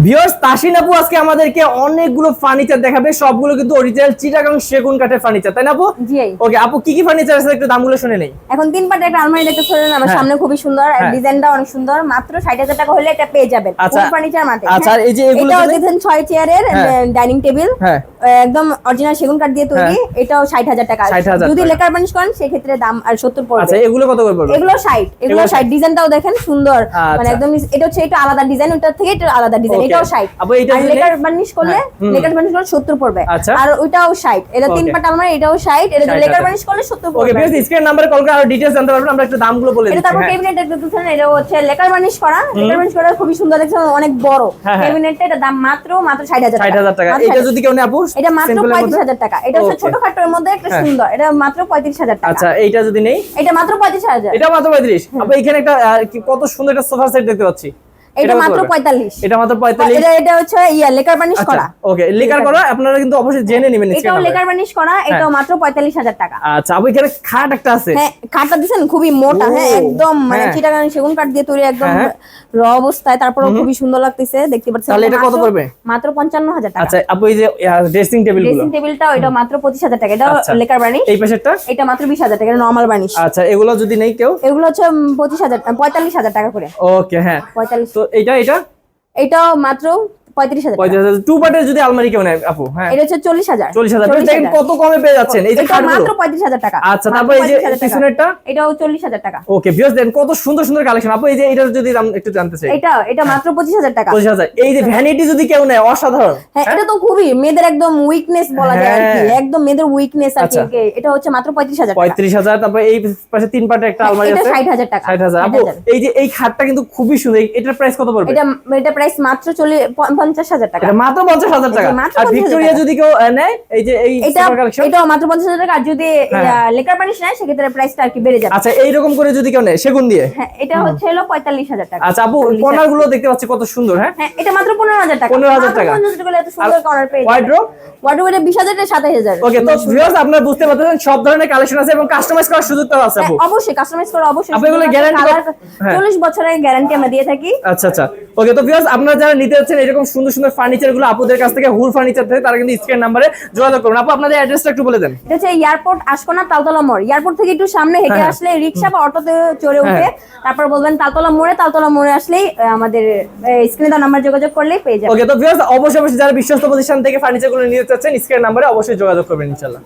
Viewers, Tasin আপু আজকে আমাদেরকে অনেকগুলো ফার্নিচার দেখাবে, সবগুলো কিন্তু অরিজিনাল চিটাগাং সেগুন কাঠের ফার্নিচার, তাই না আপু? জি। ওকে আপু, কি কি ফার্নিচার আছে একটু দামগুলো শুনে নেই। এখন তিন পাটে একটা আলমারি দেখতেছেন আমার সামনে, খুবই সুন্দর, ডিজাইনটা অনেক সুন্দর। মাত্র ৬০,০০০ টাকা হলে এটা পেয়ে যাবেন। আচ্ছা ফার্নিচার মাঠে। আচ্ছা, এই যে এগুলো এটাও দেখেন ৬ চেয়ারের ডাইনিং টেবিল, হ্যাঁ একদম অরিজিনাল সেগুন কাঠ দিয়ে তৈরি। এটাও ৬০,০০০ টাকা। ৬০,০০০ যদি লেকার বার্নিশ করেন সেক্ষেত্রে দাম আর ৭০ পড়বে। আচ্ছা, এগুলো কত করে পড়বে? এগুলো ৬০, এগুলো ৬০। ডিজাইনটাও দেখেন সুন্দর, মানে আচ্ছা। একদম এটা হচ্ছে এটা আলাদা ডিজাইন, ওটা থেকে এটা আলাদা ডিজাইন। এটাও ৬০। আপু এটা আর লেকার বার্নিশ করলে ৭০ পড়বে। আচ্ছা। আর ওইটাও ৬০। এটা তিন পাট আলমারি, এটাও ৬০। এটা যদি লেকার বার্নিশ করলে ৭০ পড়বে। ওকে ভিউয়ার্স, স্ক্রিন নাম্বারে কল করে আরো ডিটেইলস জানতে পারবেন। আমরা একটু দামগুলো বলে দিচ্ছি। এটা তারপর ক্যাবিনেট দেখতেছেন, এটা হচ্ছে লেকার বার্নিশ করা। লেকার বার্নিশ করা খুবই সুন্দর, দেখছেন অনেক বড় ক্যাবিনেটটা। এটা দাম মাত্র ৬০,০০০ টাকা। ৬০,০০০ টাকা। এটা যদি কেউ নেয় আপু, এটা মাত্র ৩৫,০০০ টাকা। এটা হচ্ছে ছোটখাটোর মধ্যে একটা সুন্দর, এটা মাত্র ৩৫,০০০ টাকা। আচ্ছা, এইটা যদি নেই, এটা মাত্র ৩৫,০০০। এটা মাত্র ৩৫। আপু এখানে একটা কত সুন্দর একটা সোফা সেট দেখতে পাচ্ছি, এটা মাত্র ৪৫। এটা মাত্র ৪৫। এটা হচ্ছে লেকার বার্নিশ করা। ওকে, লেকার করা, আপনারা কিন্তু অবশ্যই জেনে নেবেন। এটাও লেকার বার্নিশ করা, এটাও মাত্র ৪৫,০০০ টাকা। আচ্ছা আপু, এখানে খাট একটা আছে। হ্যাঁ, খাটটা দিবেন খুবই মোটা, একদম মানে চিটাগাং সেগুন কাঠ দিয়ে তৈরি, একদম র অবস্থায়, তারপরে খুবই সুন্দর লাগতেছে, দেখতে পাচ্ছেন। তাহলে এটা কত পড়বে? মাত্র ৫৫,০০০ টাকা। আচ্ছা আপু, এই যে ড্রেসিং টেবিল গুলো, ড্রেসিং টেবিলটাও এটা মাত্র ২৫,০০০ টাকা। এটা লেকার বার্নিশ। এই পাশেরটা এটা মাত্র ২০,০০০ টাকা, এটা নরমাল বার্নিশ। আচ্ছা, এগুলো যদি নেই কেউ, এগুলো হচ্ছে ৪৫,০০০ টাকা করে। ওকে হ্যাঁ ৪৫। তো এটা এটাও মাত্র ৩৫,০০০ টাকা। ৩৫,০০০ টু পার্টের যদি আলমারি কেউ নেয় আপু, হ্যাঁ এটা হচ্ছে ৪০,০০০। ৪০,০০০ দেখেন কত কমে পেয়ে যাচ্ছেন এই যে এটা খাটগুলো। মাত্র ৩৫,০০০ টাকা। আচ্ছা, তারপর এই যে পিছনেরটা, এটাও ৪০,০০০ টাকা। ওকে ভিউয়ার্স, দেন কত সুন্দর সুন্দর কালেকশন। আপু এই যে এটার যদি দাম একটু জানতে চাই। এটা মাত্র ২৫,০০০ টাকা। ২৫,০০০। এই যে ভ্যানিটি যদি কেউ নেয়, অসাধারণ। হ্যাঁ, এটা তো খুবই মেয়েদের একদম উইকনেস বলা যায় আর কি, একদম মেয়েদের উইকনেস আর কি। এটা হচ্ছে মাত্র ৩৫,০০০ টাকা। ৩৫,০০০। তারপর এই পাশে তিন পাটের একটা আলমারি এটা আছে, ৬০,০০০ টাকা। ৬০,০০০। আপু এই যে এই খাটটা কিন্তু খুবই সুন্দর, এটার প্রাইস কত পড়বে? এটা প্রাইস মাত্র ৫০,০০০ টাকা। এটা মাত্র ৫০,০০০ টাকা। মাত্র আর ৫০,০০০ ভিক্টোরিয়া যদি কেউ নেয়, এই যে এই সোফা কালেকশন, এটাও মাত্র ৫০,০০০ টাকা। আর যদি লেকার বার্নিশ নেয় সেক্ষেত্রে প্রাইসটা আর কি বেড়ে যাবে। আচ্ছা, এইরকম করে যদি কেউ নেয় সেগুন দিয়ে, হ্যাঁ, এটা হচ্ছে হলো ৪৫,০০০ টাকা। আচ্ছা আপু, কর্নার গুলো দেখতে পাচ্ছি কত সুন্দর। হ্যাঁ হ্যাঁ, এটা মাত্র ১৫,০০০ টাকা। ১৫,০০০ টাকা। ১৫,০০০ টাকা এত সুন্দর কর্নার পেয়ে যাবেন। ওয়ার্ড্রোব ওয়ার্ডরোব ২০,০০০ থেকে ২৭,০০০। ওকে, তো ভিউয়ার্স আপনারা বুঝতে পারতেছেন সব ধরনের কালেকশন আছে এবং কাস্টমাইজ করার সুযোগটাও আছে আপু। অবশ্যই কাস্টমাইজ করা, অবশ্যই। আপনি এগুলো গ্যারান্টি ৪০ বছরের গ্যারান্টি আমরা দিয়ে থাকি। আচ্ছা আচ্ছা, ওকে। তো ভিউয়ার্স, আপনারা যারা নিতে যাচ্ছেন এরকম সুন্দর সুন্দর ফার্নিচার গুলো আপুদের কাছ থেকে, হুর ফার্নিচার থেকে, তারা কিন্তু স্ক্রিন নাম্বারে যোগাযোগ করুন। আপু আপনাদের অ্যাড্রেসটা একটু বলে দেন। এটা হচ্ছে এয়ারপোর্ট আশকোনা তালতলা মোড়। এয়ারপোর্ট থেকে একটু সামনে হেঁটে আসলে রিকশা বা অটোতে চড়ে উঠে তারপর বলবেন তালতলা মোড়ে আসলেই আমাদের স্ক্রিনে দেওয়া নাম্বার যোগাযোগ করলেই পেয়ে যাবেন। ওকে, তো ভিউয়ার্স অবশ্যই যারা বিশ্বস্ত প্রতিষ্ঠান থেকে ফার্নিচার গুলো নিতে চাচ্ছেন স্ক্রিন নাম্বারে অবশ্যই যোগাযোগ করবেন ইনশাআল্লাহ।